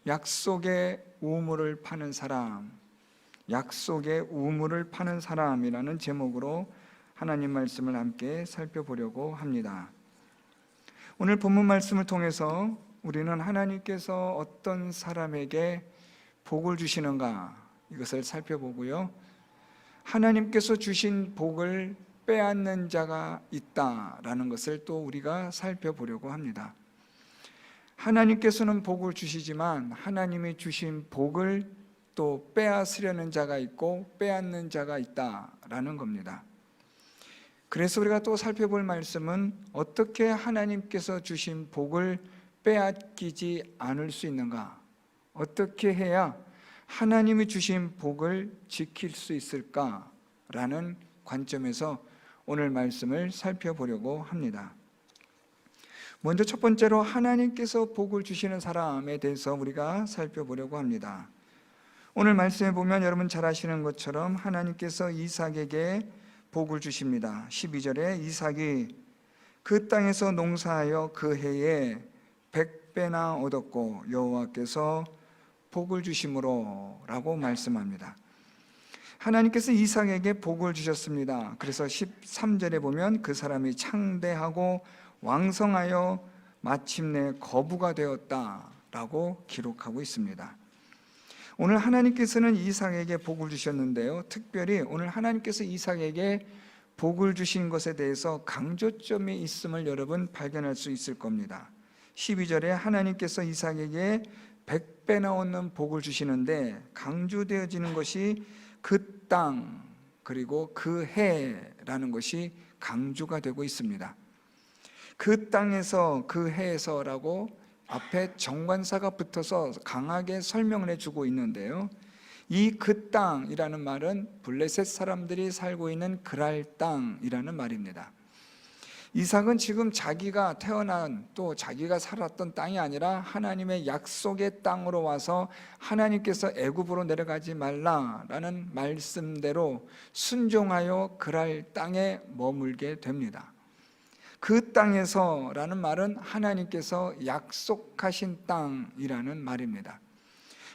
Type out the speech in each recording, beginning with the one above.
약속의 우물을 파는 사람, 약속의 우물을 파는 사람이라는 제목으로 하나님 말씀을 함께 살펴보려고 합니다. 오늘 본문 말씀을 통해서 우리는 하나님께서 어떤 사람에게 복을 주시는가, 이것을 살펴보고요, 하나님께서 주신 복을 빼앗는 자가 있다라는 것을 또 우리가 살펴보려고 합니다. 하나님께서는 복을 주시지만 하나님이 주신 복을 또 빼앗으려는 자가 있고 빼앗는 자가 있다라는 겁니다. 그래서 우리가 또 살펴볼 말씀은 어떻게 하나님께서 주신 복을 빼앗기지 않을 수 있는가, 어떻게 해야 하나님이 주신 복을 지킬 수 있을까라는 관점에서 오늘 말씀을 살펴보려고 합니다. 먼저 첫 번째로 하나님께서 복을 주시는 사람에 대해서 우리가 살펴보려고 합니다. 오늘 말씀에 보면 여러분 잘 아시는 것처럼 하나님께서 이삭에게 복을 주십니다. 12절에 이삭이 그 땅에서 농사하여 그 해에 100배나 얻었고 여호와께서 복을 주심으로 라고 말씀합니다. 하나님께서 이삭에게 복을 주셨습니다. 그래서 13절에 보면 그 사람이 창대하고 왕성하여 마침내 거부가 되었다라고 기록하고 있습니다. 오늘 하나님께서는 이삭에게 복을 주셨는데요, 특별히 오늘 하나님께서 이삭에게 복을 주신 것에 대해서 강조점이 있음을 여러분 발견할 수 있을 겁니다. 12절에 하나님께서 이삭에게 100배나 얻는 복을 주시는데 강조되어지는 것이 그 땅 그리고 그 해라는 것이 강조가 되고 있습니다. 그 땅에서 그 해에서라고 앞에 정관사가 붙어서 강하게 설명을 해주고 있는데요, 이 그 땅이라는 말은 블레셋 사람들이 살고 있는 그랄 땅이라는 말입니다. 이삭은 지금 자기가 태어난 또 자기가 살았던 땅이 아니라 하나님의 약속의 땅으로 와서 하나님께서 애굽으로 내려가지 말라라는 말씀대로 순종하여 그랄 땅에 머물게 됩니다. 그 땅에서라는 말은 하나님께서 약속하신 땅이라는 말입니다.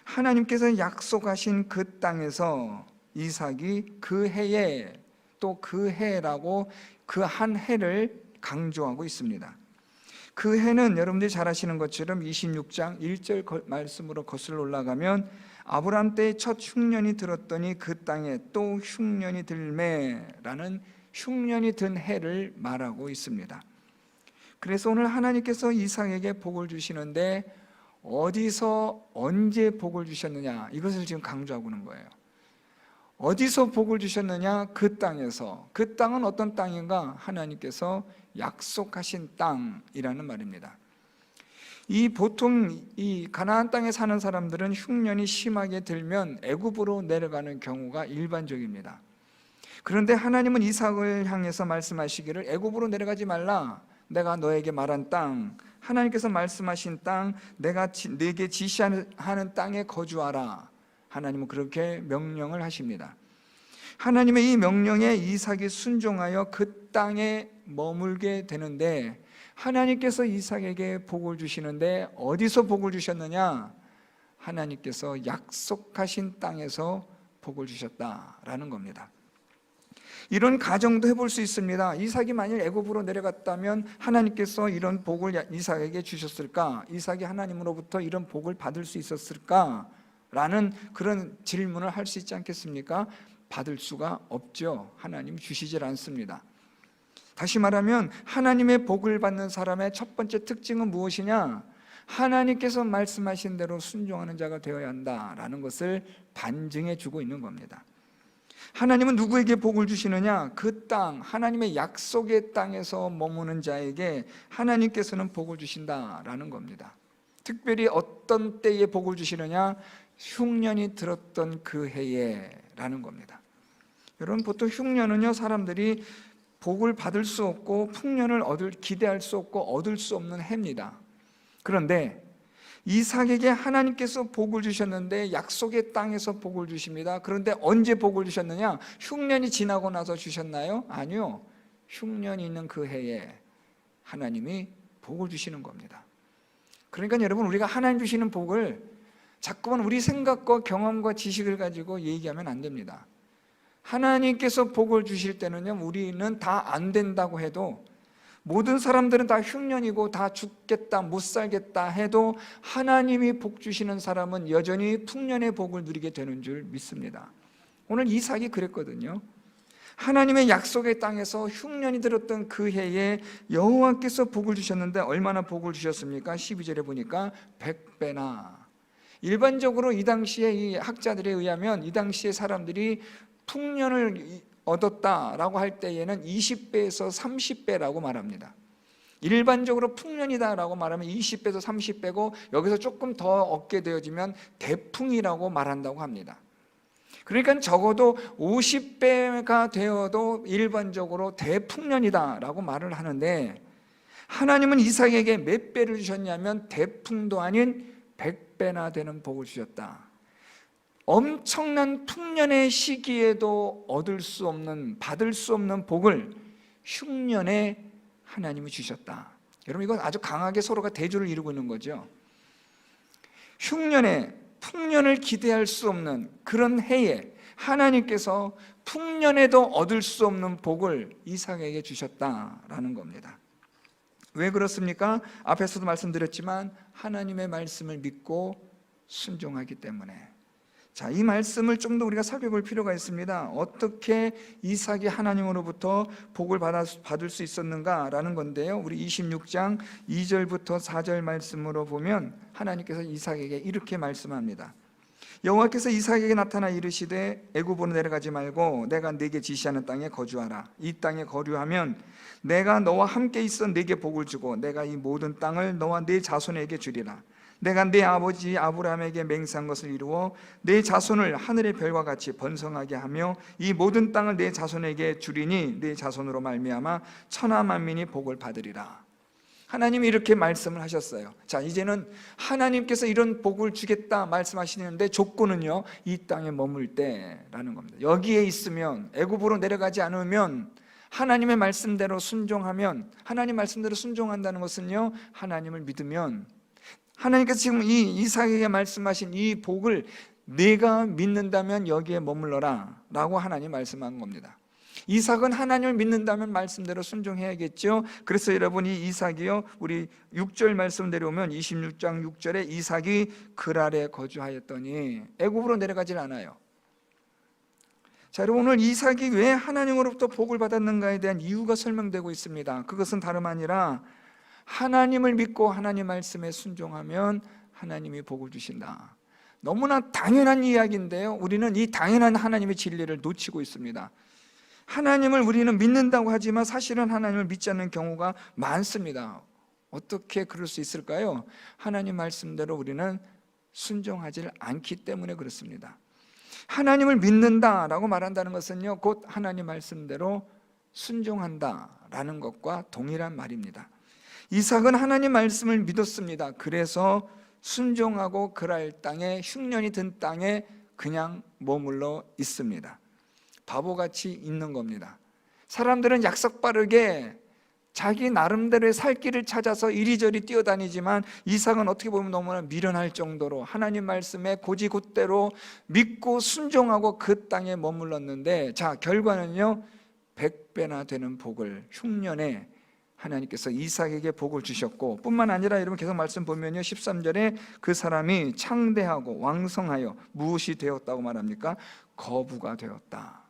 하나님께서 약속하신 그 땅에서 이삭이 그 해에 또 그 해라고 그 한 해를 강조하고 있습니다. 그 해는 여러분들이 잘 아시는 것처럼 26장 1절 말씀으로 거슬러 올라가면 아브라함 때의 첫 흉년이 들었더니 그 땅에 또 흉년이 들매라는 흉년이 든 해를 말하고 있습니다. 그래서 오늘 하나님께서 이삭에게 복을 주시는데 어디서 언제 복을 주셨느냐, 이것을 지금 강조하고 있는 거예요. 어디서 복을 주셨느냐? 그 땅에서. 그 땅은 어떤 땅인가? 하나님께서 약속하신 땅이라는 말입니다. 보통 이 가나안 땅에 사는 사람들은 흉년이 심하게 들면 애굽으로 내려가는 경우가 일반적입니다. 그런데 하나님은 이삭을 향해서 말씀하시기를 애굽으로 내려가지 말라, 내가 너에게 말한 땅, 하나님께서 말씀하신 땅, 내가 네게 지시하는 땅에 거주하라, 하나님은 그렇게 명령을 하십니다. 하나님의 이 명령에 이삭이 순종하여 그 땅에 머물게 되는데 하나님께서 이삭에게 복을 주시는데 어디서 복을 주셨느냐? 하나님께서 약속하신 땅에서 복을 주셨다라는 겁니다. 이런 가정도 해볼 수 있습니다. 이삭이 만일 애굽으로 내려갔다면 하나님께서 이런 복을 이삭에게 주셨을까? 이삭이 하나님으로부터 이런 복을 받을 수 있었을까? 라는 그런 질문을 할 수 있지 않겠습니까? 받을 수가 없죠. 하나님 주시질 않습니다. 다시 말하면 하나님의 복을 받는 사람의 첫 번째 특징은 무엇이냐? 하나님께서 말씀하신 대로 순종하는 자가 되어야 한다라는 것을 반증해 주고 있는 겁니다. 하나님은 누구에게 복을 주시느냐? 그 땅, 하나님의 약속의 땅에서 머무는 자에게 하나님께서는 복을 주신다라는 겁니다. 특별히 어떤 때에 복을 주시느냐? 흉년이 들었던 그 해에 라는 겁니다. 여러분, 보통 흉년은요, 사람들이 복을 받을 수 없고 풍년을 기대할 수 없고 얻을 수 없는 해입니다. 그런데 이삭에게 하나님께서 복을 주셨는데 약속의 땅에서 복을 주십니다. 그런데 언제 복을 주셨느냐? 흉년이 지나고 나서 주셨나요? 아니요. 흉년이 있는 그 해에 하나님이 복을 주시는 겁니다. 그러니까 여러분, 우리가 하나님 주시는 복을 자꾸만 우리 생각과 경험과 지식을 가지고 얘기하면 안 됩니다. 하나님께서 복을 주실 때는요, 우리는 다 안 된다고 해도, 모든 사람들은 다 흉년이고 다 죽겠다, 못 살겠다 해도 하나님이 복 주시는 사람은 여전히 풍년의 복을 누리게 되는 줄 믿습니다. 오늘 이삭이 그랬거든요. 하나님의 약속의 땅에서 흉년이 들었던 그 해에 여호와께서 복을 주셨는데 얼마나 복을 주셨습니까? 12절에 보니까 100배나. 일반적으로 이 당시에 이 학자들에 의하면 이 당시에 사람들이 풍년을 얻었다라고 할 때에는 20배에서 30배라고 말합니다. 일반적으로 풍년이다라고 말하면 20배에서 30배고, 여기서 조금 더 얻게 되어지면 대풍이라고 말한다고 합니다. 그러니까 적어도 50배가 되어도 일반적으로 대풍년이다라고 말을 하는데, 하나님은 이삭에게 몇 배를 주셨냐면 대풍도 아닌 100배나 되는 복을 주셨다. 엄청난 풍년의 시기에도 얻을 수 없는, 받을 수 없는 복을 흉년에 하나님이 주셨다. 여러분, 이건 아주 강하게 서로가 대조를 이루고 있는 거죠. 흉년에, 풍년을 기대할 수 없는 그런 해에 하나님께서 풍년에도 얻을 수 없는 복을 이삭에게 주셨다라는 겁니다. 왜 그렇습니까? 앞에서도 말씀드렸지만 하나님의 말씀을 믿고 순종하기 때문에. 자, 이 말씀을 좀 더 우리가 살펴볼 필요가 있습니다. 어떻게 이삭이 하나님으로부터 복을 받을 수 있었는가라는 건데요, 우리 26장 2절부터 4절 말씀으로 보면 하나님께서 이삭에게 이렇게 말씀합니다. 여호와께서 이삭에게 나타나 이르시되 애굽으로 내려가지 말고 내가 네게 지시하는 땅에 거주하라. 이 땅에 거류하면 내가 너와 함께 있어 네게 복을 주고 내가 이 모든 땅을 너와 네 자손에게 주리라. 내가 네 아버지 아브라함에게 맹세한 것을 이루어 네 자손을 하늘의 별과 같이 번성하게 하며 이 모든 땅을 네 자손에게 주리니 네 자손으로 말미암아 천하 만민이 복을 받으리라. 하나님이 이렇게 말씀을 하셨어요. 자, 이제는 하나님께서 이런 복을 주겠다 말씀하시는데 조건은요, 이 땅에 머물 때라는 겁니다. 여기에 있으면, 애굽으로 내려가지 않으면, 하나님의 말씀대로 순종하면, 하나님 말씀대로 순종한다는 것은요, 하나님을 믿으면, 하나님께서 지금 이 이삭에게 말씀하신 이 복을 네가 믿는다면 여기에 머물러라 라고 하나님 말씀한 겁니다. 이삭은 하나님을 믿는다면 말씀대로 순종해야겠죠. 그래서 여러분이 이삭이요, 우리 6절 말씀 내려오면 26장 6절에 이삭이 그랄에 거주하였더니, 애굽으로 내려가질 않아요. 자, 여러분, 오늘 이삭이 왜 하나님으로부터 복을 받았는가에 대한 이유가 설명되고 있습니다. 그것은 다름 아니라 하나님을 믿고 하나님 말씀에 순종하면 하나님이 복을 주신다. 너무나 당연한 이야기인데요, 우리는 이 당연한 하나님의 진리를 놓치고 있습니다. 하나님을 우리는 믿는다고 하지만 사실은 하나님을 믿지 않는 경우가 많습니다. 어떻게 그럴 수 있을까요? 하나님 말씀대로 우리는 순종하지 않기 때문에 그렇습니다. 하나님을 믿는다라고 말한다는 것은요, 곧 하나님 말씀대로 순종한다라는 것과 동일한 말입니다. 이삭은 하나님 말씀을 믿었습니다. 그래서 순종하고 그랄 땅에, 흉년이 든 땅에 그냥 머물러 있습니다. 바보같이 있는 겁니다. 사람들은 약삭빠르게 자기 나름대로의 살 길을 찾아서 이리저리 뛰어다니지만 이삭은 어떻게 보면 너무나 미련할 정도로 하나님 말씀에 고지곧대로 믿고 순종하고 그 땅에 머물렀는데, 자, 결과는요, 100배나 되는 복을 흉년에 하나님께서 이삭에게 복을 주셨고, 뿐만 아니라 여러분 계속 말씀 보면요, 13절에 그 사람이 창대하고 왕성하여 무엇이 되었다고 말합니까? 거부가 되었다.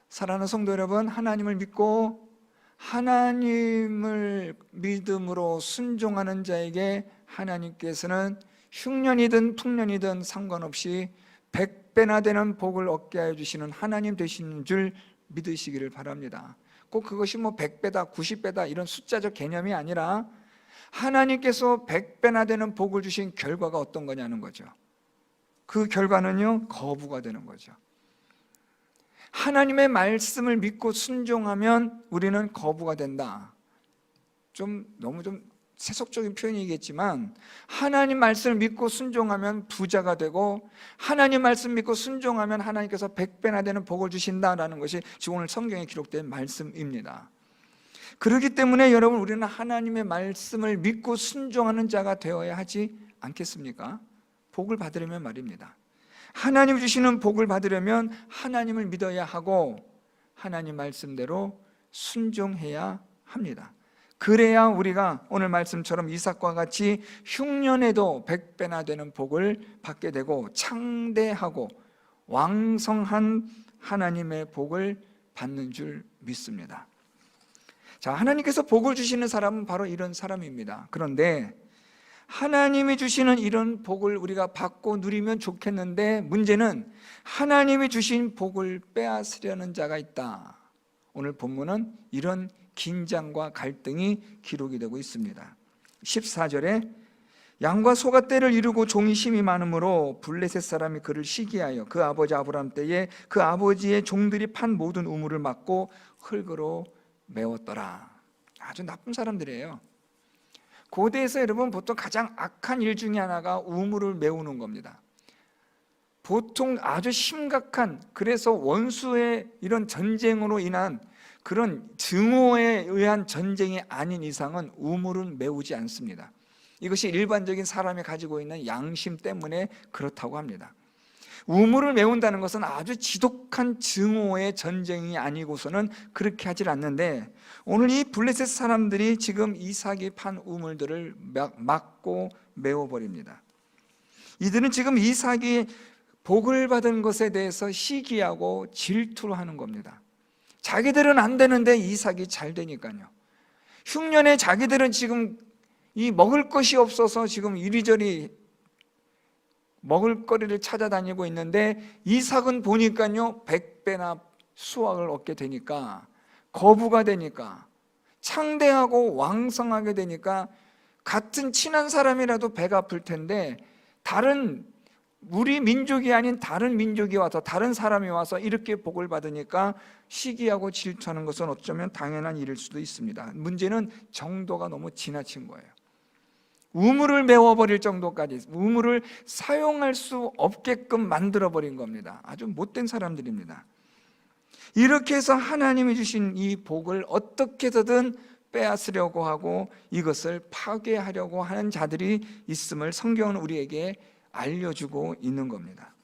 사랑하는 성도 여러분, 하나님을 믿고 하나님을 믿음으로 순종하는 자에게 하나님께서는 흉년이든 풍년이든 상관없이 100배나 되는 복을 얻게 하여 주시는 하나님 되시는 줄 믿으시기를 바랍니다. 꼭 그것이 뭐 100배다 90배다 이런 숫자적 개념이 아니라 하나님께서 100배나 되는 복을 주신 결과가 어떤 거냐는 거죠. 그 결과는요, 거부가 되는 거죠. 하나님의 말씀을 믿고 순종하면 우리는 거부가 된다. 너무 세속적인 표현이겠지만, 하나님 말씀을 믿고 순종하면 부자가 되고, 하나님 말씀 믿고 순종하면 하나님께서 100배나 되는 복을 주신다라는 것이 지금 오늘 성경에 기록된 말씀입니다. 그렇기 때문에 여러분, 우리는 하나님의 말씀을 믿고 순종하는 자가 되어야 하지 않겠습니까? 복을 받으려면 말입니다. 하나님 주시는 복을 받으려면 하나님을 믿어야 하고 하나님 말씀대로 순종해야 합니다. 그래야 우리가 오늘 말씀처럼 이삭과 같이 흉년에도 100배나 되는 복을 받게 되고 창대하고 왕성한 하나님의 복을 받는 줄 믿습니다. 자, 하나님께서 복을 주시는 사람은 바로 이런 사람입니다. 그런데 하나님이 주시는 이런 복을 우리가 받고 누리면 좋겠는데, 문제는 하나님이 주신 복을 빼앗으려는 자가 있다. 오늘 본문은 이런 긴장과 갈등이 기록이 되고 있습니다. 14절에 양과 소가 떼를 이루고 종이 심이 많으므로 블레셋 사람이 그를 시기하여 그 아버지 아브람 때에 그 아버지의 종들이 판 모든 우물을 막고 흙으로 메웠더라. 아주 나쁜 사람들이에요. 고대에서 여러분 보통 가장 악한 일 중에 하나가 우물을 메우는 겁니다. 보통 아주 심각한, 그래서 원수의 이런 전쟁으로 인한 그런 증오에 의한 전쟁이 아닌 이상은 우물은 메우지 않습니다. 이것이 일반적인 사람이 가지고 있는 양심 때문에 그렇다고 합니다. 우물을 메운다는 것은 아주 지독한 증오의 전쟁이 아니고서는 그렇게 하질 않는데, 오늘 이 블레셋 사람들이 지금 이삭이 판 우물들을 막고 메워버립니다. 이들은 지금 이삭이 복을 받은 것에 대해서 시기하고 질투를 하는 겁니다. 자기들은 안 되는데 이삭이 잘 되니까요. 흉년에 자기들은 지금 이 먹을 것이 없어서 지금 이리저리 먹을거리를 찾아다니고 있는데, 이삭은 보니까요 100배나 수확을 얻게 되니까, 거부가 되니까, 창대하고 왕성하게 되니까 같은 친한 사람이라도 배가 아플 텐데, 다른 우리 민족이 아닌 다른 민족이 와서, 다른 사람이 와서 이렇게 복을 받으니까 시기하고 질투하는 것은 어쩌면 당연한 일일 수도 있습니다. 문제는 정도가 너무 지나친 거예요. 우물을 메워버릴 정도까지, 우물을 사용할 수 없게끔 만들어버린 겁니다. 아주 못된 사람들입니다. 이렇게 해서 하나님이 주신 이 복을 어떻게 해서든 빼앗으려고 하고 이것을 파괴하려고 하는 자들이 있음을 성경은 우리에게 알려주고 있는 겁니다.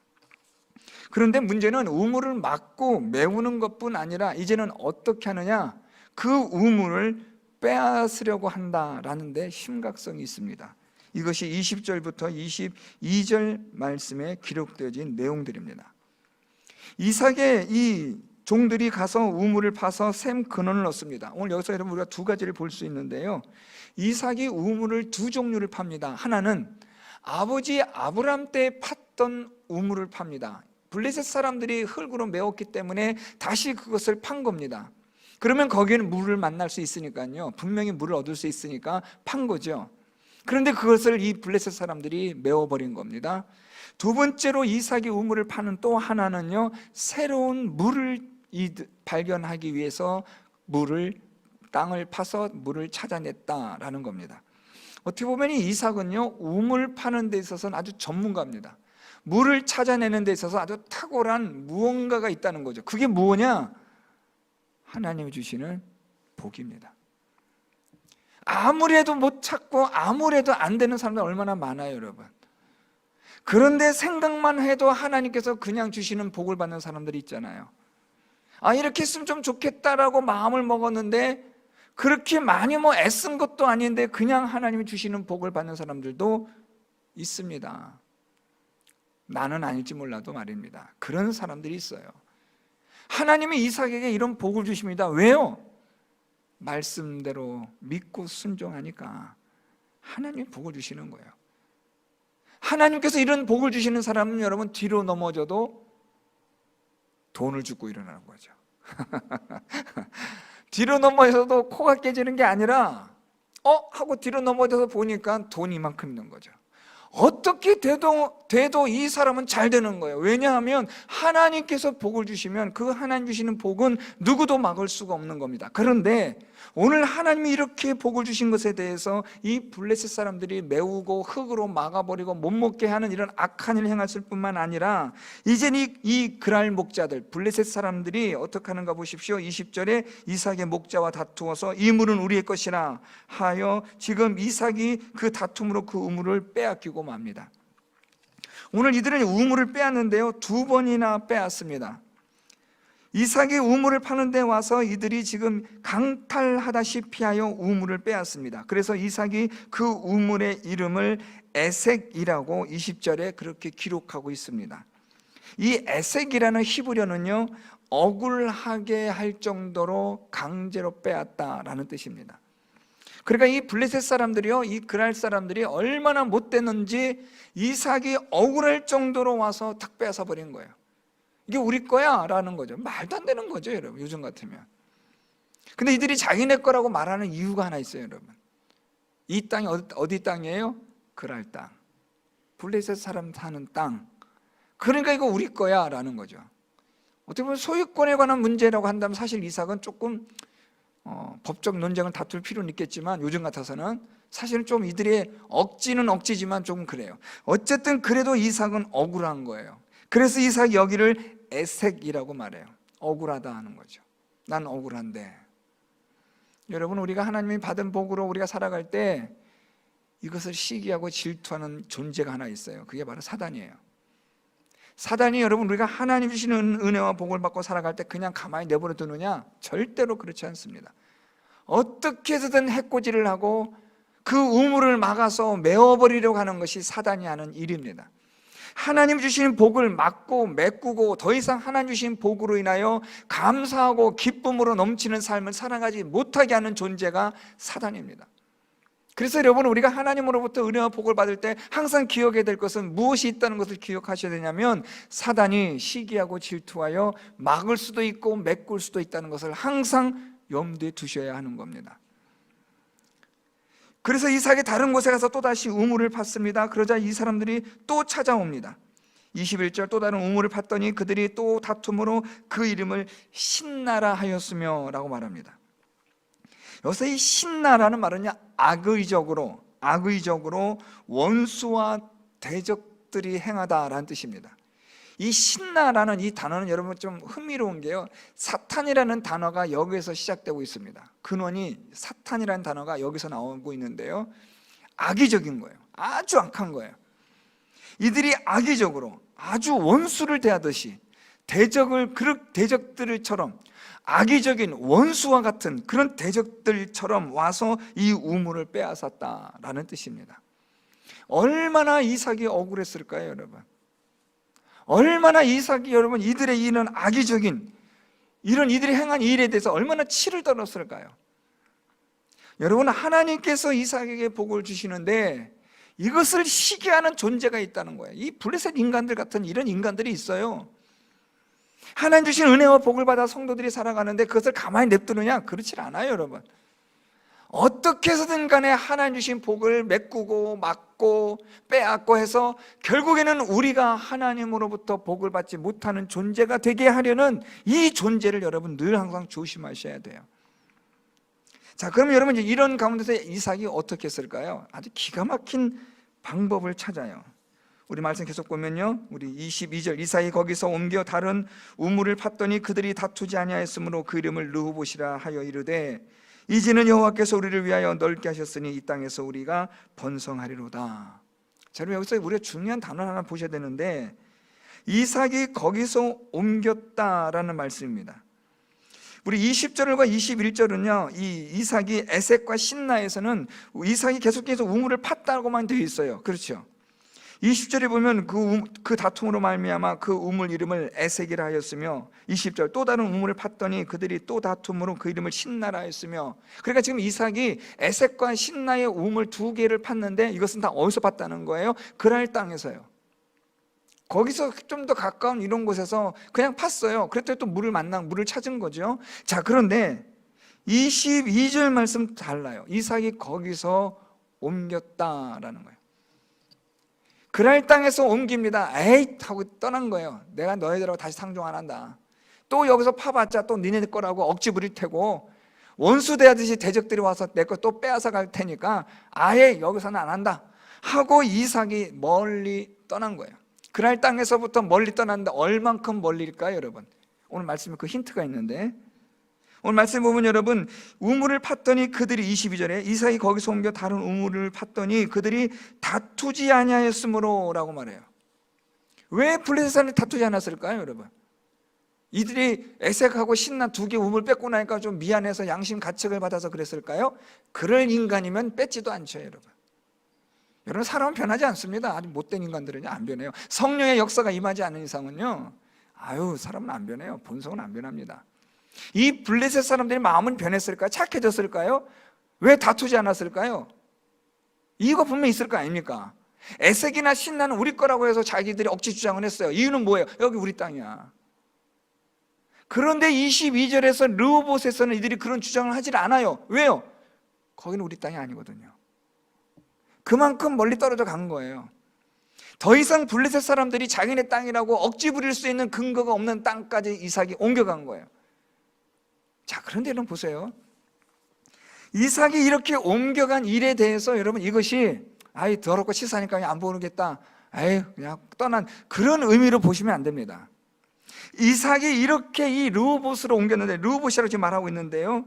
그런데 문제는 우물을 막고 메우는 것뿐 아니라 이제는 어떻게 하느냐, 그 우물을 빼앗으려고 한다라는 데 심각성이 있습니다. 이것이 20절부터 22절 말씀에 기록되어진 내용들입니다. 이삭의 이 종들이 가서 우물을 파서 샘 근원을 얻습니다. 오늘 여기서 여러분 우리가 두 가지를 볼 수 있는데요, 이삭이 우물을 두 종류를 팝니다. 하나는 아버지 아브람 때 팠던 우물을 팝니다. 블레셋 사람들이 흙으로 메웠기 때문에 다시 그것을 판 겁니다. 그러면 거기에는 물을 만날 수 있으니까요, 분명히 물을 얻을 수 있으니까 판 거죠. 그런데 그것을 이 블레셋 사람들이 메워버린 겁니다. 두 번째로 이삭이 우물을 파는 또 하나는요, 새로운 물을 발견하기 위해서 땅을 파서 물을 찾아냈다라는 겁니다. 어떻게 보면 이 이삭은요, 우물 파는 데 있어서는 아주 전문가입니다. 물을 찾아내는 데 있어서 아주 탁월한 무언가가 있다는 거죠. 그게 뭐냐? 하나님이 주시는 복입니다. 아무래도 못 찾고 아무래도 안 되는 사람들 얼마나 많아요, 여러분. 그런데 생각만 해도 하나님께서 그냥 주시는 복을 받는 사람들이 있잖아요. 이렇게 했으면 좀 좋겠다라고 마음을 먹었는데, 그렇게 많이 애쓴 것도 아닌데 그냥 하나님이 주시는 복을 받는 사람들도 있습니다. 나는 아닐지 몰라도 말입니다. 그런 사람들이 있어요. 하나님이 이삭에게 이런 복을 주십니다. 왜요? 말씀대로 믿고 순종하니까 하나님이 복을 주시는 거예요. 하나님께서 이런 복을 주시는 사람은 여러분 뒤로 넘어져도 돈을 주고 일어나는 거죠. 뒤로 넘어져도 코가 깨지는 게 아니라 하고 뒤로 넘어져서 보니까 돈이 이만큼 있는 거죠. 어떻게 돼도 이 사람은 잘 되는 거예요. 왜냐하면 하나님께서 복을 주시면 그 하나님 주시는 복은 누구도 막을 수가 없는 겁니다. 그런데 오늘 하나님이 이렇게 복을 주신 것에 대해서 이 블레셋 사람들이 메우고 흙으로 막아버리고 못 먹게 하는 이런 악한 일을 행했을 뿐만 아니라 이제는 이 그랄 목자들, 블레셋 사람들이 어떻게 하는가 보십시오. 20절에 이삭의 목자와 다투어서 이 물은 우리의 것이라 하여 지금 이삭이 그 다툼으로 그 우물을 빼앗기고 맙니다. 오늘 이들은 우물을 빼앗는데요, 2번이나 빼앗습니다. 이삭이 우물을 파는 데 와서 이들이 지금 강탈하다시피 하여 우물을 빼앗습니다. 그래서 이삭이 그 우물의 이름을 에색이라고 20절에 그렇게 기록하고 있습니다. 이 에색이라는 히브리어는요, 억울하게 할 정도로 강제로 빼앗다라는 뜻입니다. 그러니까 이 블레셋 사람들이요, 이 그랄 사람들이 얼마나 못됐는지 이삭이 억울할 정도로 와서 탁 빼앗아 버린 거예요. 이게 우리 거야 라는 거죠. 말도 안 되는 거죠, 여러분. 요즘 같으면. 근데 이들이 자기네 거라고 말하는 이유가 하나 있어요, 여러분. 이 땅이 어디 땅이에요? 그랄 땅, 블레셋 사람 사는 땅. 그러니까 이거 우리 거야 라는 거죠. 어떻게 보면 소유권에 관한 문제라고 한다면 사실 이삭은 조금 법적 논쟁을 다툴 필요는 있겠지만 요즘 같아서는 사실은 좀 이들의 억지는 억지지만 조금 그래요. 어쨌든 그래도 이삭은 억울한 거예요. 그래서 이삭이 여기를 에색이라고 말해요. 억울하다 하는 거죠. 난 억울한데. 여러분, 우리가 하나님이 받은 복으로 우리가 살아갈 때 이것을 시기하고 질투하는 존재가 하나 있어요. 그게 바로 사단이에요. 사단이 여러분, 우리가 하나님 주시는 은혜와 복을 받고 살아갈 때 그냥 가만히 내버려 두느냐? 절대로 그렇지 않습니다. 어떻게 해서든 해코지를 하고 그 우물을 막아서 메워버리려고 하는 것이 사단이 하는 일입니다. 하나님 주신 복을 막고 메꾸고 더 이상 하나님 주신 복으로 인하여 감사하고 기쁨으로 넘치는 삶을 살아가지 못하게 하는 존재가 사단입니다. 그래서 여러분, 우리가 하나님으로부터 은혜와 복을 받을 때 항상 기억해야 될 것은 무엇이 있다는 것을 기억하셔야 되냐면, 사단이 시기하고 질투하여 막을 수도 있고 메꿀 수도 있다는 것을 항상 염두에 두셔야 하는 겁니다. 그래서 이삭이 다른 곳에 가서 또다시 우물을 팠습니다. 그러자 이 사람들이 또 찾아옵니다. 21절, 또 다른 우물을 팠더니 그들이 또 다툼으로 그 이름을 신나라 하였으며 라고 말합니다. 여기서 이 신나라는 말은요, 악의적으로 원수와 대적들이 행하다라는 뜻입니다. 이 신나라는 이 단어는 여러분 좀 흥미로운 게요, 사탄이라는 단어가 여기에서 시작되고 있습니다. 근원이 사탄이라는 단어가 여기서 나오고 있는데요, 악의적인 거예요. 아주 악한 거예요. 이들이 악의적으로 아주 원수를 대하듯이 대적들처럼 악의적인 원수와 같은 그런 대적들처럼 와서 이 우물을 빼앗았다라는 뜻입니다. 얼마나 이삭이 억울했을까요, 여러분? 얼마나 이삭이 여러분 이들의 이런 악의적인 이런 이들이 행한 일에 대해서 얼마나 치를 떨었을까요? 여러분, 하나님께서 이삭에게 복을 주시는데 이것을 시기하는 존재가 있다는 거예요. 이 블레셋 인간들 같은 이런 인간들이 있어요. 하나님 주신 은혜와 복을 받아 성도들이 살아가는데 그것을 가만히 냅두느냐? 그렇지 않아요, 여러분. 어떻게 해서든 간에 하나님 주신 복을 메꾸고 막고 빼앗고 해서 결국에는 우리가 하나님으로부터 복을 받지 못하는 존재가 되게 하려는 이 존재를 여러분 늘 항상 조심하셔야 돼요. 자, 그러면 여러분 이런 가운데서 이삭이 어떻게 했을까요? 아주 기가 막힌 방법을 찾아요. 우리 말씀 계속 보면요, 우리 22절, 이삭이 거기서 옮겨 다른 우물을 팠더니 그들이 다투지 아니하였으므로 그 이름을 르호봇이라 하여 이르되 이제는 여호와께서 우리를 위하여 넓게 하셨으니 이 땅에서 우리가 번성하리로다. 자, 그럼 여기서 우리가 중요한 단어 하나 보셔야 되는데, 이삭이 거기서 옮겼다라는 말씀입니다. 우리 20절과 21절은요, 이 이삭이 에색과 신나에서는 이삭이 계속해서 우물을 팠다고만 되어 있어요. 그렇죠? 20절에 보면 그 다툼으로 말미암아 그 우물 이름을 에색이라 하였으며, 20절, 또 다른 우물을 팠더니 그들이 또 다툼으로 그 이름을 신나라 하였으며. 그러니까 지금 이삭이 에색과 신나의 우물 2개를 팠는데 이것은 다 어디서 팠다는 거예요? 그랄 땅에서요. 거기서 좀 더 가까운 이런 곳에서 그냥 팠어요. 그랬더니 또 물을 찾은 거죠. 자, 그런데 22절 말씀 달라요. 이삭이 거기서 옮겼다라는 거예요. 그랄 땅에서 옮깁니다. 에이 하고 떠난 거예요. 내가 너희들하고 다시 상종 안 한다. 또 여기서 파봤자 또 니네 거라고 억지 부릴 테고 원수 대하듯이 대적들이 와서 내 거 또 빼앗아 갈 테니까 아예 여기서는 안 한다 하고 이삭이 멀리 떠난 거예요. 그랄 땅에서부터 멀리 떠났는데 얼만큼 멀리일까요, 여러분? 오늘 말씀에 그 힌트가 있는데, 오늘 말씀 보면 여러분, 우물을 팠더니 그들이 22절에 이삭이 거기서 옮겨 다른 우물을 팠더니 그들이 다투지 아니하였으므로 라고 말해요. 왜 블레셋 사람들이 다투지 않았을까요, 여러분? 이들이 애색하고 신나 두 개 우물 뺏고 나니까 좀 미안해서 양심 가책을 받아서 그랬을까요? 그럴 인간이면 뺏지도 않죠, 여러분. 여러분, 사람은 변하지 않습니다. 아주 못된 인간들은 안 변해요. 성령의 역사가 임하지 않는 이상은요, 사람은 안 변해요. 본성은 안 변합니다. 이 블레셋 사람들이 마음은 변했을까요? 착해졌을까요? 왜 다투지 않았을까요? 이유가 분명히 있을 거 아닙니까? 애색이나 신나는 우리 거라고 해서 자기들이 억지 주장을 했어요. 이유는 뭐예요? 여기 우리 땅이야. 그런데 22절에서 르호봇에서는 이들이 그런 주장을 하질 않아요. 왜요? 거기는 우리 땅이 아니거든요. 그만큼 멀리 떨어져 간 거예요. 더 이상 블레셋 사람들이 자기네 땅이라고 억지 부릴 수 있는 근거가 없는 땅까지 이삭이 옮겨간 거예요. 자, 그런데 여러분 보세요. 이삭이 이렇게 옮겨간 일에 대해서 여러분 이것이 더럽고 치사하니까 그냥 안 모르겠다, 그냥 떠난 그런 의미로 보시면 안 됩니다. 이삭이 이렇게 이 르호봇으로 옮겼는데, 르호봇이라고 지금 말하고 있는데요,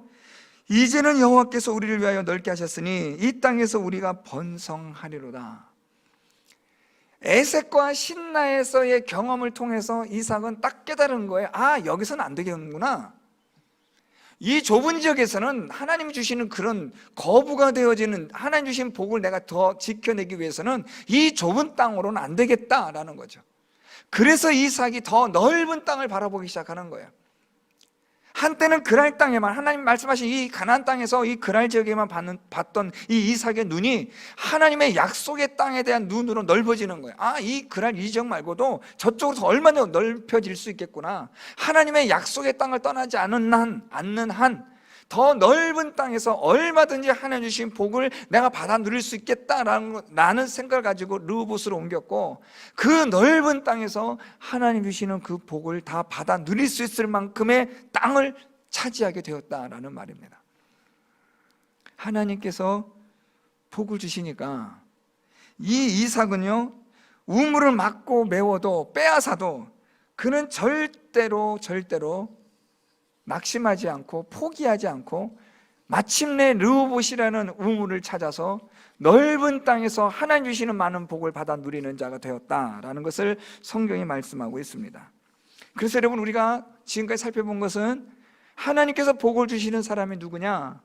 이제는 여호와께서 우리를 위하여 넓게 하셨으니 이 땅에서 우리가 번성하리로다. 에색과 신나에서의 경험을 통해서 이삭은 딱 깨달은 거예요. 여기서는 안 되겠구나. 이 좁은 지역에서는 하나님이 주시는 그런 거부가 되어지는, 하나님 주신 복을 내가 더 지켜내기 위해서는 이 좁은 땅으로는 안 되겠다라는 거죠. 그래서 이삭이 더 넓은 땅을 바라보기 시작하는 거예요. 한때는 그랄 땅에만, 하나님 말씀하신 이 가나안 땅에서 이 그랄 지역에만 봤던 이 이삭의 눈이 하나님의 약속의 땅에 대한 눈으로 넓어지는 거예요. 이 그랄 이 지역 말고도 저쪽으로 더 얼마나 넓혀질 수 있겠구나. 하나님의 약속의 땅을 떠나지 않는 한 더 넓은 땅에서 얼마든지 하나님 주신 복을 내가 받아 누릴 수 있겠다라는 생각을 가지고 르호봇으로 옮겼고, 그 넓은 땅에서 하나님 주시는 그 복을 다 받아 누릴 수 있을 만큼의 땅을 차지하게 되었다라는 말입니다. 하나님께서 복을 주시니까 이 이삭은요, 우물을 막고 메워도 빼앗아도 그는 절대로 낙심하지 않고 포기하지 않고 마침내 르호봇이라는 우물을 찾아서 넓은 땅에서 하나님 주시는 많은 복을 받아 누리는 자가 되었다라는 것을 성경이 말씀하고 있습니다. 그래서 여러분, 우리가 지금까지 살펴본 것은 하나님께서 복을 주시는 사람이 누구냐?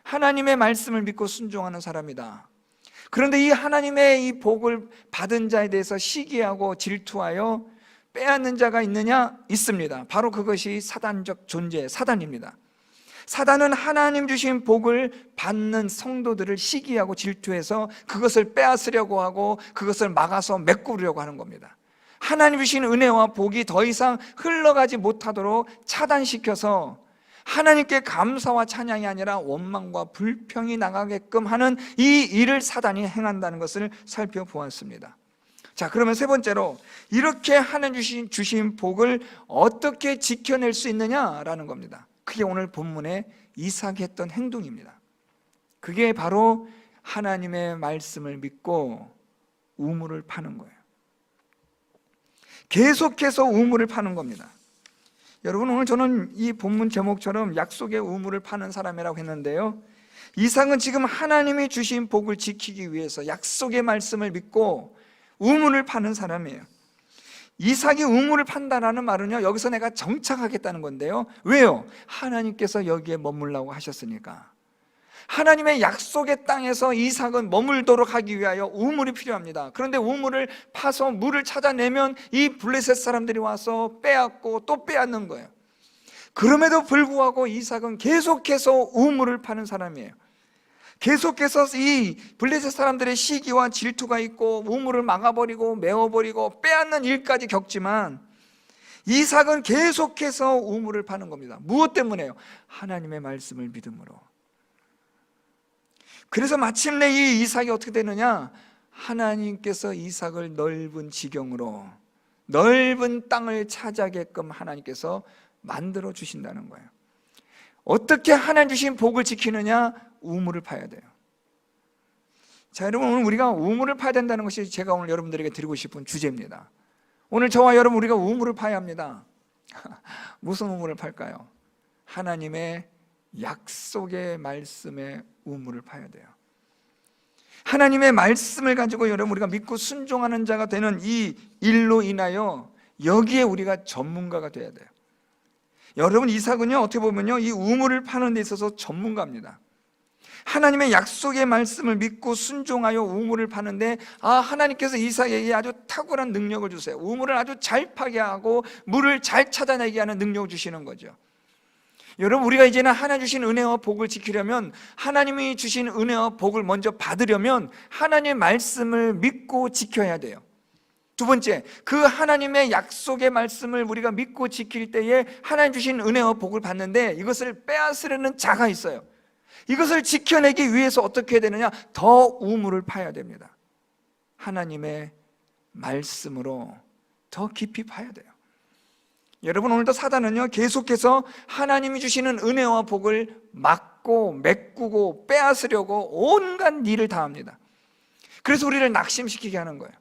하나님의 말씀을 믿고 순종하는 사람이다. 그런데 이 하나님의 이 복을 받은 자에 대해서 시기하고 질투하여 빼앗는 자가 있느냐? 있습니다. 바로 그것이 사단적 존재, 사단입니다. 사단은 하나님 주신 복을 받는 성도들을 시기하고 질투해서 그것을 빼앗으려고 하고 그것을 막아서 메꾸려고 하는 겁니다. 하나님 주신 은혜와 복이 더 이상 흘러가지 못하도록 차단시켜서 하나님께 감사와 찬양이 아니라 원망과 불평이 나가게끔 하는 이 일을 사단이 행한다는 것을 살펴보았습니다. 자, 그러면 세 번째로, 이렇게 하나님 주신 복을 어떻게 지켜낼 수 있느냐라는 겁니다. 그게 오늘 본문에 이삭이 했던 행동입니다. 그게 바로 하나님의 말씀을 믿고 우물을 파는 거예요. 계속해서 우물을 파는 겁니다. 여러분, 오늘 저는 이 본문 제목처럼 약속의 우물을 파는 사람이라고 했는데요, 이삭은 지금 하나님이 주신 복을 지키기 위해서 약속의 말씀을 믿고 우물을 파는 사람이에요. 이삭이 우물을 판다라는 말은요, 여기서 내가 정착하겠다는 건데요. 왜요? 하나님께서 여기에 머물라고 하셨으니까. 하나님의 약속의 땅에서 이삭은 머물도록 하기 위하여 우물이 필요합니다. 그런데 우물을 파서 물을 찾아내면 이 블레셋 사람들이 와서 빼앗고 또 빼앗는 거예요. 그럼에도 불구하고 이삭은 계속해서 우물을 파는 사람이에요. 계속해서 이 블레셋 사람들의 시기와 질투가 있고 우물을 막아버리고 메워버리고 빼앗는 일까지 겪지만 이삭은 계속해서 우물을 파는 겁니다. 무엇 때문에요? 하나님의 말씀을 믿음으로. 그래서 마침내 이 이삭이 어떻게 되느냐? 하나님께서 이삭을 넓은 지경으로, 넓은 땅을 차지하게끔 하나님께서 만들어 주신다는 거예요. 어떻게 하나님 주신 복을 지키느냐? 우물을 파야 돼요. 자, 여러분, 오늘 우리가 우물을 파야 된다는 것이 제가 오늘 여러분들에게 드리고 싶은 주제입니다. 오늘 저와 여러분, 우리가 우물을 파야 합니다. 무슨 우물을 팔까요? 하나님의 약속의 말씀의 우물을 파야 돼요. 하나님의 말씀을 가지고 여러분, 우리가 믿고 순종하는 자가 되는 이 일로 인하여 여기에 우리가 전문가가 돼야 돼요. 여러분, 이삭은요, 어떻게 보면요, 이 우물을 파는 데 있어서 전문가입니다. 하나님의 약속의 말씀을 믿고 순종하여 우물을 파는데, 하나님께서 이삭에게 아주 탁월한 능력을 주세요. 우물을 아주 잘 파게 하고 물을 잘 찾아내게 하는 능력을 주시는 거죠. 여러분, 우리가 이제는 하나님 주신 은혜와 복을 지키려면, 하나님이 주신 은혜와 복을 먼저 받으려면 하나님의 말씀을 믿고 지켜야 돼요. 두 번째, 그 하나님의 약속의 말씀을 우리가 믿고 지킬 때에 하나님 주신 은혜와 복을 받는데, 이것을 빼앗으려는 자가 있어요. 이것을 지켜내기 위해서 어떻게 해야 되느냐? 더 우물을 파야 됩니다. 하나님의 말씀으로 더 깊이 파야 돼요. 여러분, 오늘도 사단은요, 계속해서 하나님이 주시는 은혜와 복을 막고 메꾸고 빼앗으려고 온갖 일을 다 합니다. 그래서 우리를 낙심시키게 하는 거예요.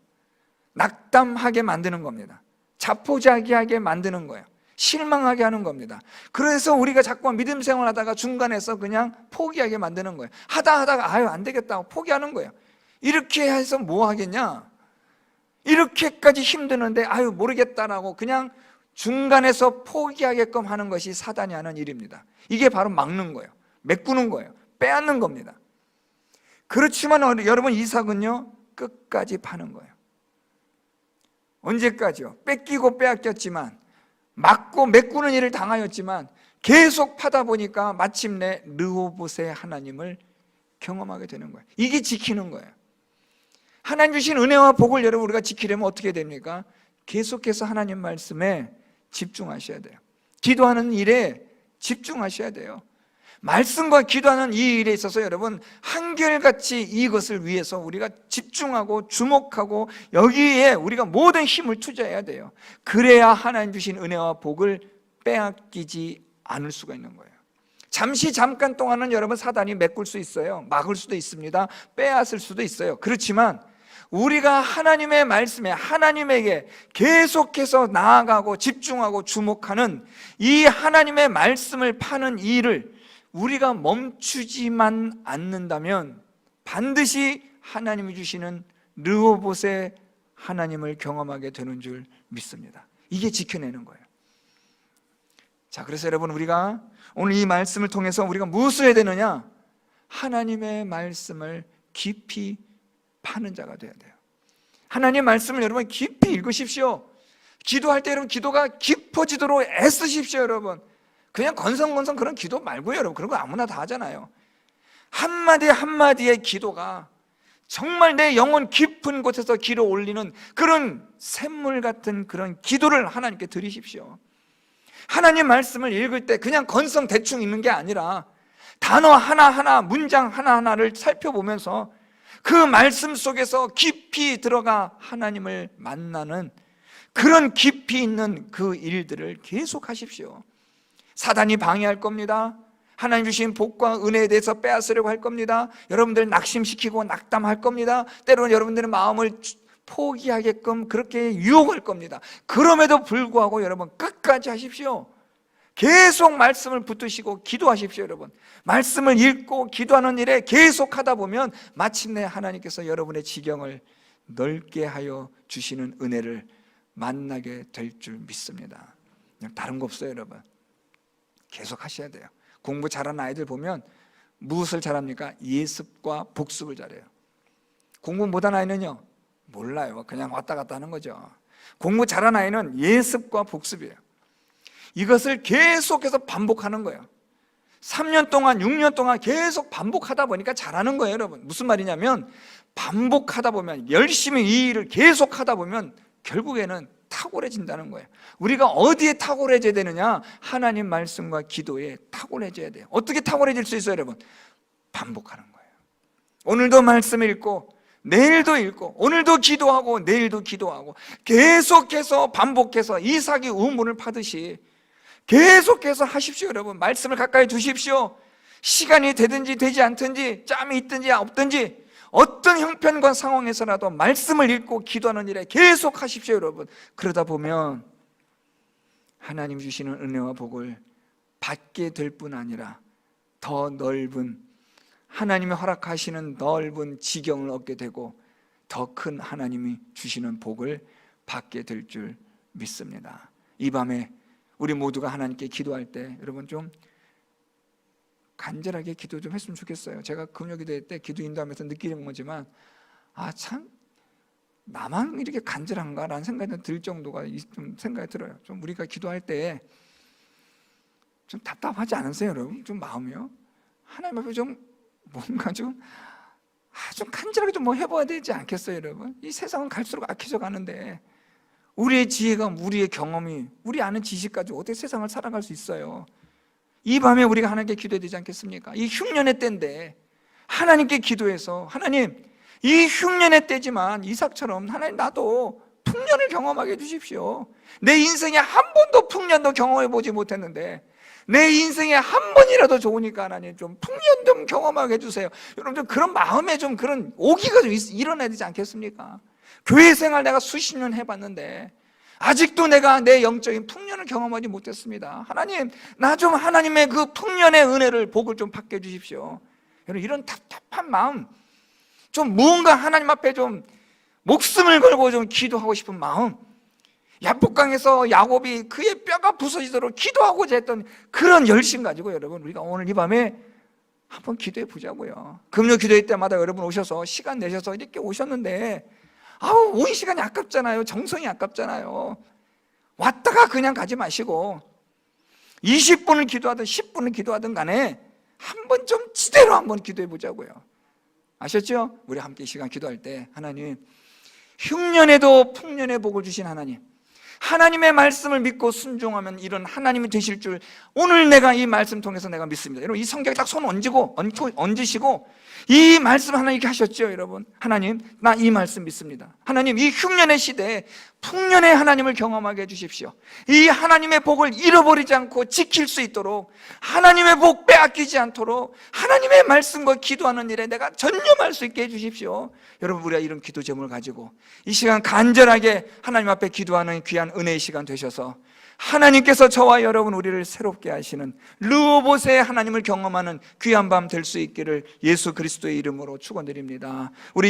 낙담하게 만드는 겁니다. 자포자기하게 만드는 거예요. 실망하게 하는 겁니다. 그래서 우리가 자꾸 믿음 생활하다가 중간에서 그냥 포기하게 만드는 거예요. 하다가 안 되겠다고 포기하는 거예요. 이렇게 해서 뭐 하겠냐? 이렇게까지 힘드는데 모르겠다라고 그냥 중간에서 포기하게끔 하는 것이 사단이 하는 일입니다. 이게 바로 막는 거예요. 메꾸는 거예요. 빼앗는 겁니다. 그렇지만 여러분, 이삭은요, 끝까지 파는 거예요. 언제까지요? 뺏기고 빼앗겼지만, 막고 메꾸는 일을 당하였지만 계속 파다 보니까 마침내 르호봇의 하나님을 경험하게 되는 거예요. 이게 지키는 거예요. 하나님 주신 은혜와 복을 여러분, 우리가 지키려면 어떻게 됩니까? 계속해서 하나님 말씀에 집중하셔야 돼요. 기도하는 일에 집중하셔야 돼요. 말씀과 기도하는 이 일에 있어서 여러분, 한결같이 이것을 위해서 우리가 집중하고 주목하고 여기에 우리가 모든 힘을 투자해야 돼요. 그래야 하나님 주신 은혜와 복을 빼앗기지 않을 수가 있는 거예요. 잠깐 동안은 여러분, 사단이 메꿀 수 있어요. 막을 수도 있습니다. 빼앗을 수도 있어요. 그렇지만 우리가 하나님의 말씀에, 하나님에게 계속해서 나아가고 집중하고 주목하는 이 하나님의 말씀을 파는 일을 우리가 멈추지만 않는다면 반드시 하나님이 주시는 르호봇의 하나님을 경험하게 되는 줄 믿습니다. 이게 지켜내는 거예요. 자, 그래서 여러분, 우리가 오늘 이 말씀을 통해서 우리가 무엇을 해야 되느냐? 하나님의 말씀을 깊이 파는 자가 되어야 돼요. 하나님의 말씀을 여러분 깊이 읽으십시오. 기도할 때 여러분, 기도가 깊어지도록 애쓰십시오. 여러분, 그냥 건성건성 그런 기도 말고요. 여러분, 그런 거 아무나 다 하잖아요. 한마디 한마디의 기도가 정말 내 영혼 깊은 곳에서 기도 올리는 그런 샘물 같은 그런 기도를 하나님께 드리십시오. 하나님 말씀을 읽을 때 그냥 건성 대충 읽는 게 아니라 단어 하나하나, 문장 하나하나를 살펴보면서 그 말씀 속에서 깊이 들어가 하나님을 만나는 그런 깊이 있는 그 일들을 계속 하십시오. 사단이 방해할 겁니다. 하나님 주신 복과 은혜에 대해서 빼앗으려고 할 겁니다. 여러분들 낙심시키고 낙담할 겁니다. 때로는 여러분들의 마음을 포기하게끔 그렇게 유혹할 겁니다. 그럼에도 불구하고 여러분, 끝까지 하십시오. 계속 말씀을 붙드시고 기도하십시오. 여러분, 말씀을 읽고 기도하는 일에 계속 하다 보면 마침내 하나님께서 여러분의 지경을 넓게 하여 주시는 은혜를 만나게 될 줄 믿습니다. 그냥 다른 거 없어요. 여러분, 계속 하셔야 돼요. 공부 잘하는 아이들 보면 무엇을 잘합니까? 예습과 복습을 잘해요. 공부 못하는 아이는요, 몰라요. 그냥 왔다 갔다 하는 거죠. 공부 잘하는 아이는 예습과 복습이에요. 이것을 계속해서 반복하는 거예요. 3년 동안 6년 동안 계속 반복하다 보니까 잘하는 거예요. 여러분, 무슨 말이냐면 반복하다 보면, 열심히 이 일을 계속하다 보면 결국에는 탁월해진다는 거예요. 우리가 어디에 탁월해져야 되느냐? 하나님 말씀과 기도에 탁월해져야 돼요. 어떻게 탁월해질 수 있어요? 여러분, 반복하는 거예요. 오늘도 말씀 읽고 내일도 읽고 오늘도 기도하고 내일도 기도하고 계속해서 반복해서 이삭이 우물을 파듯이 계속해서 하십시오. 여러분, 말씀을 가까이 두십시오. 시간이 되든지 되지 않든지, 짬이 있든지 없든지, 어떤 형편과 상황에서라도 말씀을 읽고 기도하는 일에 계속 하십시오. 여러분, 그러다 보면 하나님 주시는 은혜와 복을 받게 될 뿐 아니라 더 넓은, 하나님이 허락하시는 넓은 지경을 얻게 되고 더 큰 하나님이 주시는 복을 받게 될 줄 믿습니다. 이 밤에 우리 모두가 하나님께 기도할 때 여러분 좀 간절하게 기도 좀 했으면 좋겠어요. 제가 금요기도회 때 기도 인도하면서 느끼는 거지만, 참 나만 이렇게 간절한가라는 생각이 들 정도가 좀 생각이 들어요. 좀 우리가 기도할 때 좀 답답하지 않으세요, 여러분? 좀 마음이요. 하나님 앞에 좀 뭔가 좀 간절하게 좀 뭐 해봐야 되지 않겠어요, 여러분? 이 세상은 갈수록 악해져 가는데 우리의 지혜가, 우리의 경험이, 우리 아는 지식까지 어떻게 세상을 살아갈 수 있어요? 이 밤에 우리가 하나님께 기도해야 되지 않겠습니까? 이 흉년의 때인데 하나님께 기도해서, 하나님, 이 흉년의 때지만 이삭처럼 하나님 나도 풍년을 경험하게 해주십시오. 내 인생에 한 번도 풍년도 경험해 보지 못했는데 내 인생에 한 번이라도 좋으니까 하나님 좀 풍년 좀 경험하게 해주세요. 여러분 좀 그런 마음에 좀 그런 오기가 좀 일어나야 되지 않겠습니까? 교회 생활 내가 수십 년 해봤는데 아직도 내가 내 영적인 풍년을 경험하지 못했습니다. 하나님, 나 좀 하나님의 그 풍년의 은혜를, 복을 좀 받게 해주십시오. 여러분 이런 답답한 마음, 좀 무언가 하나님 앞에 좀 목숨을 걸고 좀 기도하고 싶은 마음, 야복강에서 야곱이 그의 뼈가 부서지도록 기도하고자 했던 그런 열심 가지고 여러분 우리가 오늘 이 밤에 한번 기도해 보자고요. 금요 기도회 때마다 여러분 오셔서 시간 내셔서 이렇게 오셨는데 온 시간이 아깝잖아요. 정성이 아깝잖아요. 왔다가 그냥 가지 마시고 20분을 기도하든 10분을 기도하든 간에 한번 좀 지대로 한번 기도해 보자고요. 아셨죠? 우리 함께 이 시간 기도할 때 하나님, 흉년에도 풍년의 복을 주신 하나님, 하나님의 말씀을 믿고 순종하면 이런 하나님이 되실 줄 오늘 내가 이 말씀 통해서 내가 믿습니다. 여러분 이 성경에 딱 손 얹으시고 이 말씀 하나님 이렇게 하셨죠. 여러분, 하나님 나 이 말씀 믿습니다. 하나님 이 흉년의 시대에 풍년의 하나님을 경험하게 해주십시오. 이 하나님의 복을 잃어버리지 않고 지킬 수 있도록, 하나님의 복 빼앗기지 않도록 하나님의 말씀과 기도하는 일에 내가 전념할 수 있게 해주십시오. 여러분 우리가 이런 기도 제목을 가지고 이 시간 간절하게 하나님 앞에 기도하는 귀한 은혜의 시간 되셔서 하나님께서 저와 여러분 우리를 새롭게 하시는 르호봇의 하나님을 경험하는 귀한 밤 될 수 있기를 예수 그리스도의 이름으로 축원드립니다. 우리